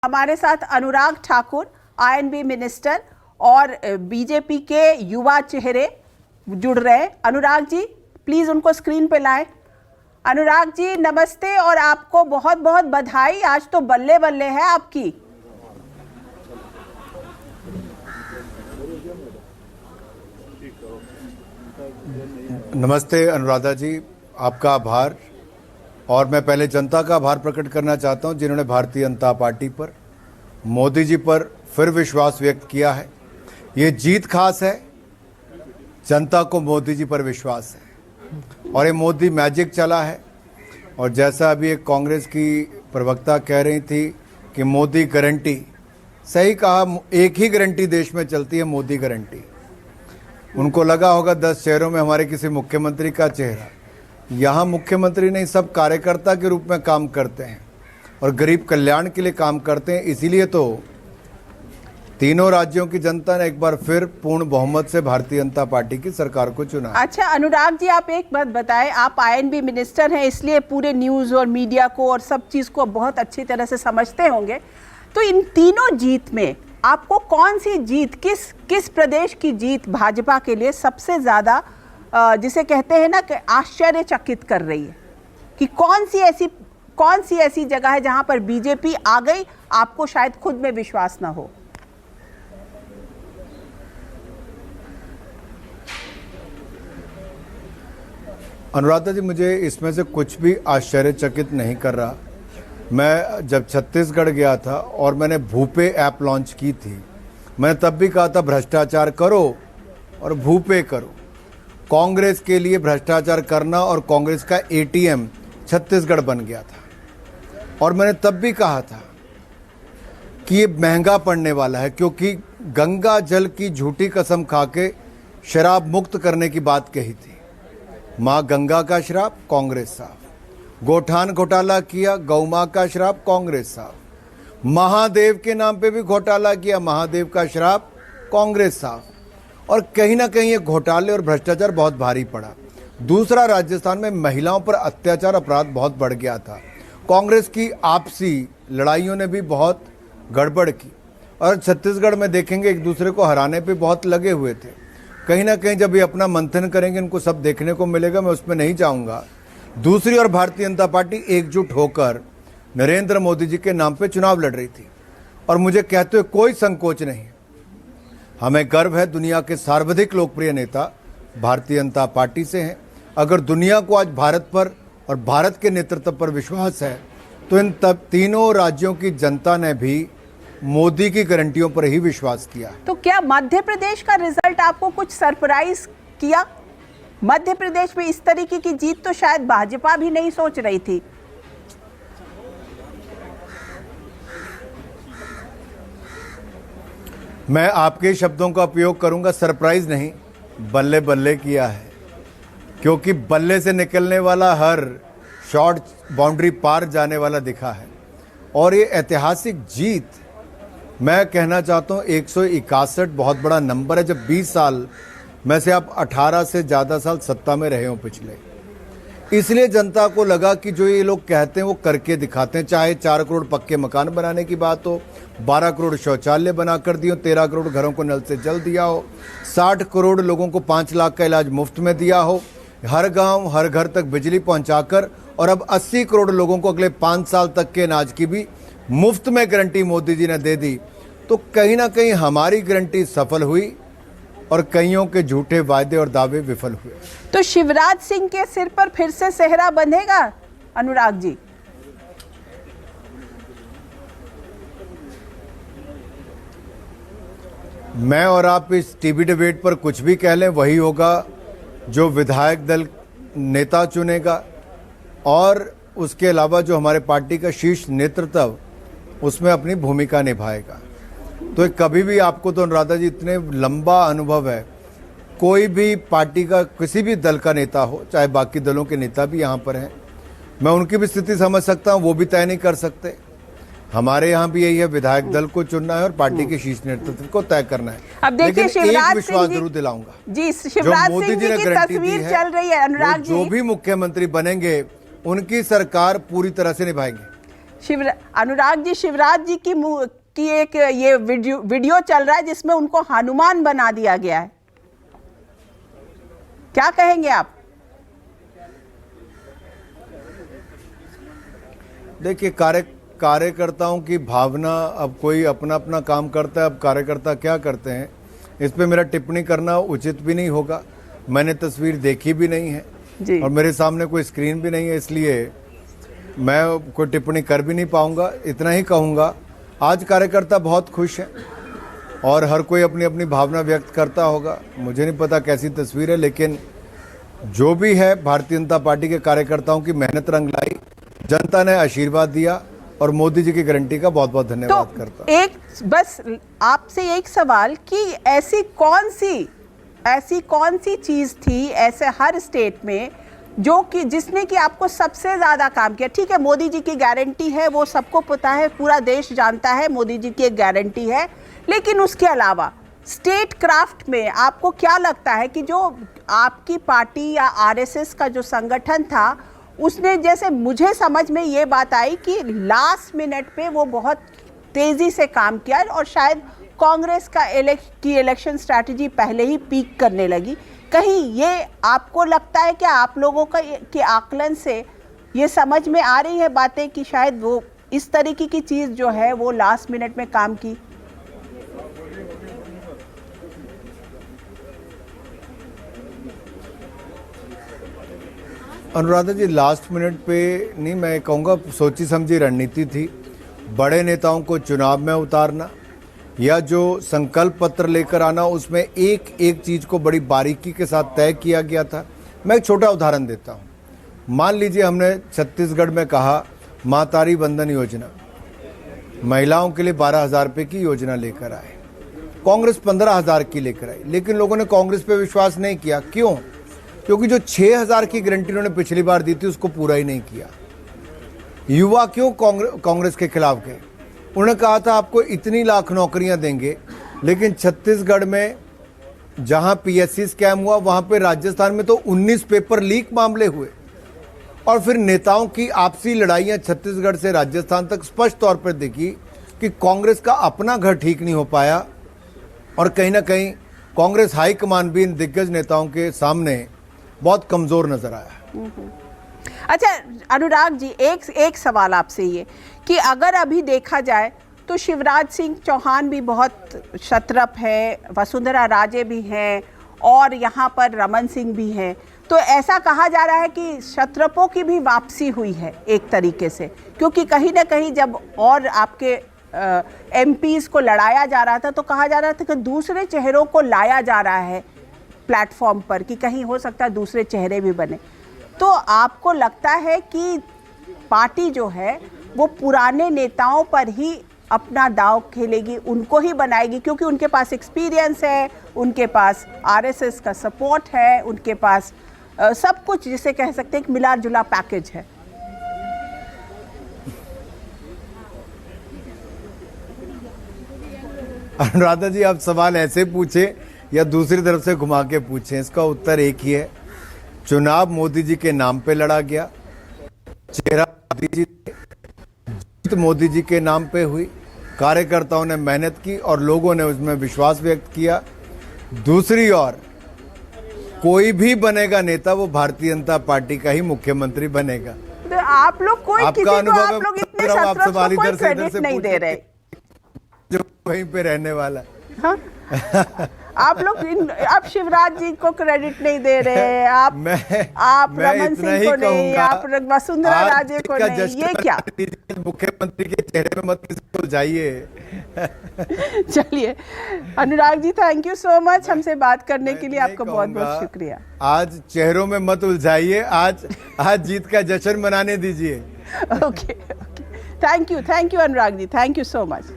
हमारे साथ Anurag Thakur, I&B minister और बीजेपी के युवा चेहरे जुड़ रहे हैं। अनुराग जी प्लीज उनको स्क्रीन पे लाएं। अनुराग जी नमस्ते और आपको बहुत बहुत बधाई, आज तो बल्ले बल्ले है आपकी। नमस्ते अनुराधा जी, आपका आभार। और मैं पहले जनता का आभार प्रकट करना चाहता हूं जिन्होंने भारतीय जनता पार्टी पर, मोदी जी पर फिर विश्वास व्यक्त किया है। ये जीत खास है, जनता को मोदी जी पर विश्वास है और ये मोदी मैजिक चला है। और जैसा अभी एक कांग्रेस की प्रवक्ता कह रही थी कि मोदी गारंटी, सही कहा, एक ही गारंटी देश में चलती है, मोदी गारंटी। उनको लगा होगा 10 शहरों में हमारे किसी मुख्यमंत्री का चेहरा, यहाँ मुख्यमंत्री नहीं, सब कार्यकर्ता के रूप में काम करते हैं और गरीब कल्याण के लिए काम करते हैं। इसीलिए तो तीनों राज्यों की जनता ने एक बार फिर पूर्ण बहुमत से भारतीय जनता पार्टी की सरकार को चुना। अच्छा अनुराग जी, आप एक बात बताएं, आप आईएनबी मिनिस्टर हैं इसलिए पूरे न्यूज़ और मीडिया को और सब चीज़ को बहुत अच्छी तरह से समझते होंगे। तो इन तीनों जीत में आपको कौन सी जीत, किस प्रदेश की जीत भाजपा के लिए सबसे ज़्यादा जिसे कहते हैं ना कि आश्चर्यचकित कर रही है, कि कौन सी ऐसी जगह है जहां पर बीजेपी आ गई, आपको शायद खुद में विश्वास ना हो? अनुराधा जी, मुझे इसमें से कुछ भी आश्चर्यचकित नहीं कर रहा। मैं जब छत्तीसगढ़ गया था और मैंने भूपे ऐप लॉन्च की थी, मैंने तब भी कहा था भ्रष्टाचार करो और भूपे करो। कांग्रेस के लिए भ्रष्टाचार करना और कांग्रेस का एटीएम छत्तीसगढ़ बन गया था। और मैंने तब भी कहा था कि ये महंगा पड़ने वाला है, क्योंकि गंगा जल की झूठी कसम खा के शराब मुक्त करने की बात कही थी। माँ गंगा का श्राप, कांग्रेस साफ। गोठान घोटाला किया, गौ माँ का श्राप, कांग्रेस साफ। महादेव के नाम पे भी घोटाला किया, महादेव का श्राप, कांग्रेस साफ। और कहीं ना कहीं ये घोटाले और भ्रष्टाचार बहुत भारी पड़ा। दूसरा, राजस्थान में महिलाओं पर अत्याचार अपराध बहुत बढ़ गया था। कांग्रेस की आपसी लड़ाइयों ने भी बहुत गड़बड़ की। और छत्तीसगढ़ में देखेंगे एक दूसरे को हराने पे बहुत लगे हुए थे। कहीं ना कहीं जब ये अपना मंथन करेंगे इनको सब देखने को मिलेगा, मैं उसमें नहीं जाऊंगा। दूसरी ओर भारतीय जनता पार्टी एकजुट होकर नरेंद्र मोदी जी के नाम पे चुनाव लड़ रही थी और मुझे कहते हुए कोई संकोच नहीं। हमें गर्व है तीनों के सर्वाधिक लोकप्रिय नेता भारतीय जनता पार्टी से हैं। अगर दुनिया को आज भारत पर और भारत के नेतृत्व पर विश्वास है तो इन तीनों राज्यों की जनता ने भी मोदी की गारंटियों पर ही विश्वास किया। तो क्या मध्य प्रदेश का रिजल्ट आपको कुछ सरप्राइज किया? मध्य प्रदेश में इस तरीके की जीत तो शायद भाजपा भी नहीं सोच रही थी। मैं आपके शब्दों का उपयोग करूंगा, सरप्राइज नहीं, बल्ले बल्ले किया है। क्योंकि बल्ले से निकलने वाला हर शॉट बाउंड्री पार जाने वाला दिखा है। और ये ऐतिहासिक जीत, मैं कहना चाहता हूँ 161 बहुत बड़ा नंबर है। जब 20 साल में से आप 18 से ज़्यादा साल सत्ता में रहे हो पिछले, इसलिए जनता को लगा कि जो ये लोग कहते हैं वो करके दिखाते हैं। चाहे 4 करोड़ पक्के मकान बनाने की बात हो, 12 करोड़ शौचालय बना कर दिए हो, 13 करोड़ घरों को नल से जल दिया हो, 60 करोड़ लोगों को 5 लाख का इलाज मुफ्त में दिया हो, हर गांव हर घर तक बिजली पहुंचाकर, और अब 80 करोड़ लोगों को अगले 5 साल तक के अनाज की भी मुफ्त में गारंटी मोदी जी ने दे दी। तो कहीं ना कहीं हमारी गारंटी सफल हुई और कईयों के झूठे वायदे और दावे विफल हुए। तो शिवराज सिंह के सिर पर फिर से सेहरा बंधेगा अनुराग जी? मैं और आप इस टीवी डिबेट पर कुछ भी कह लें, वही होगा जो विधायक दल नेता चुनेगा और उसके अलावा जो हमारे पार्टी का शीर्ष नेतृत्व उसमें अपनी भूमिका निभाएगा। तो कभी भी आपको तो अनुराधा जी इतने लंबा अनुभव है, कोई भी पार्टी का किसी भी दल का नेता हो, चाहे बाकी दलों के नेता भी यहाँ पर हैं, मैं उनकी भी स्थिति समझ सकता हूँ, वो भी तय नहीं कर सकते। हमारे यहाँ भी यही है, विधायक दल को चुनना है और पार्टी के शीर्ष नेतृत्व को तय करना है। अब देखिए एक विश्वास जरूर दिलाऊंगा जी, शिवराज सिंह जी की तस्वीर चल रही है अनुराग जी, जो भी मुख्यमंत्री बनेंगे उनकी सरकार पूरी तरह से निभाएंगे। अनुराग जी, शिवराज जी की एक ये वीडियो चल रहा है जिसमें उनको हनुमान बना दिया गया है, क्या कहेंगे आप? देखिए, कार्यकर्ताओं की भावना, अब कोई अपना अपना काम करता है, अब कार्यकर्ता क्या करते हैं इस पे मेरा टिप्पणी करना उचित भी नहीं होगा। मैंने तस्वीर देखी भी नहीं है जी। और मेरे सामने कोई स्क्रीन भी नहीं है, इसलिए मैं कोई टिप्पणी कर भी नहीं पाऊंगा। इतना ही कहूंगा, आज कार्यकर्ता बहुत खुश हैं और हर कोई अपनी अपनी भावना व्यक्त करता होगा। मुझे नहीं पता कैसी तस्वीर है, लेकिन जो भी है, भारतीय जनता पार्टी के कार्यकर्ताओं की मेहनत रंग लाई, जनता ने आशीर्वाद दिया और मोदी जी की गारंटी का बहुत बहुत धन्यवाद करता हूं। एक बस आपसे एक सवाल कि ऐसी कौन सी चीज थी ऐसे हर स्टेट में जो कि जिसने कि आपको सबसे ज्यादा काम किया? ठीक है, मोदी जी की गारंटी है, वो सबको पता है, पूरा देश जानता है मोदी जी की एक गारंटी है, लेकिन उसके अलावा स्टेट क्राफ्ट में आपको क्या लगता है कि जो आपकी पार्टी या आरएसएस का जो संगठन था उसने, जैसे मुझे समझ में ये बात आई कि लास्ट मिनट पे वो बहुत तेजी से काम किया और शायद कांग्रेस का इलेक्शन स्ट्रैटेजी पहले ही पीक करने लगी, कहीं ये आपको लगता है कि आप लोगों का के आकलन से ये समझ में आ रही है बातें कि शायद वो इस तरीके की चीज़ जो है वो लास्ट मिनट में काम की? अनुराधा जी, लास्ट मिनट पे नहीं, मैं कहूँगा सोची समझी रणनीति थी। बड़े नेताओं को चुनाव में उतारना या जो संकल्प पत्र लेकर आना, उसमें एक एक चीज़ को बड़ी बारीकी के साथ तय किया गया था। मैं एक छोटा उदाहरण देता हूँ। मान लीजिए हमने छत्तीसगढ़ में कहा मातारी वंदन योजना, महिलाओं के लिए 12,000 रुपये की योजना लेकर आए, कांग्रेस 15,000 की लेकर आई, लेकिन लोगों ने कांग्रेस पे विश्वास नहीं किया। क्यों? क्योंकि जो 6,000 की गारंटी उन्होंने पिछली बार दी थी उसको पूरा ही नहीं किया। युवा क्यों कांग्रेस के खिलाफ गए? उन्होंने कहा था आपको इतनी लाख नौकरियां देंगे, लेकिन छत्तीसगढ़ में जहां पीएससी स्कैम हुआ वहां पे राजस्थान में तो 19 पेपर लीक मामले हुए और फिर नेताओं की आपसी लड़ाइयां छत्तीसगढ़ से राजस्थान तक स्पष्ट तौर पर दिखी कि कांग्रेस का अपना घर ठीक नहीं हो पाया और कहीं ना कहीं कांग्रेस हाईकमान भी इन दिग्गज नेताओं के सामने बहुत कमजोर नजर आया। अच्छा अनुराग जी, एक सवाल आपसे ये कि अगर अभी देखा जाए तो शिवराज सिंह चौहान भी बहुत शतरप है, वसुंधरा राजे भी हैं और यहाँ पर रमन सिंह भी हैं, तो ऐसा कहा जा रहा है कि शतरपों की भी वापसी हुई है एक तरीके से, क्योंकि कहीं ना कहीं जब और आपके एमपीज को लड़ाया जा रहा था तो कहा जा रहा था कि दूसरे चेहरों को लाया जा रहा है प्लेटफॉर्म पर कि कहीं हो सकता है दूसरे चेहरे भी बने। तो आपको लगता है कि पार्टी जो है वो पुराने नेताओं पर ही अपना दांव खेलेगी, उनको ही बनाएगी, क्योंकि उनके पास एक्सपीरियंस है, उनके पास आरएसएस का सपोर्ट है, उनके पास सब कुछ जिसे कह सकते हैं कि मिला जुला पैकेज है? अनुराधा जी, आप सवाल ऐसे पूछे या दूसरी तरफ से घुमा के पूछें, इसका उत्तर एक ही है। चुनाव मोदी जी के नाम पे लड़ा गया, चेहरा मोदी जी, जीत मोदी जी के नाम पे हुई, कार्यकर्ताओं ने मेहनत की और लोगों ने उसमें विश्वास व्यक्त किया। दूसरी ओर कोई भी बनेगा नेता, वो भारतीय जनता पार्टी का ही मुख्यमंत्री बनेगा। तो आप लोग कोई किसी को, आप लोग इतने शतरप को कोई इधर क्रेडिट नहीं दे रहे जो वहीं पे रहने वाला। हाँ? आप लोग आप शिवराज जी को क्रेडिट नहीं दे रे, आप रमन सिंह को नहीं, आप वसुंधरा राजे को नहीं, ये क्या? मुख्यमंत्री के चेहरे में मत किसी जाइए। चलिए अनुराग ji, thank you so much हमसे बात करने के लिए, आपका बहुत बहुत शुक्रिया। आज चेहरों में मत उलझाइए, आज जीत का जश्न मनाने दीजिए। Okay, thank you Anurag ji, thank you so much.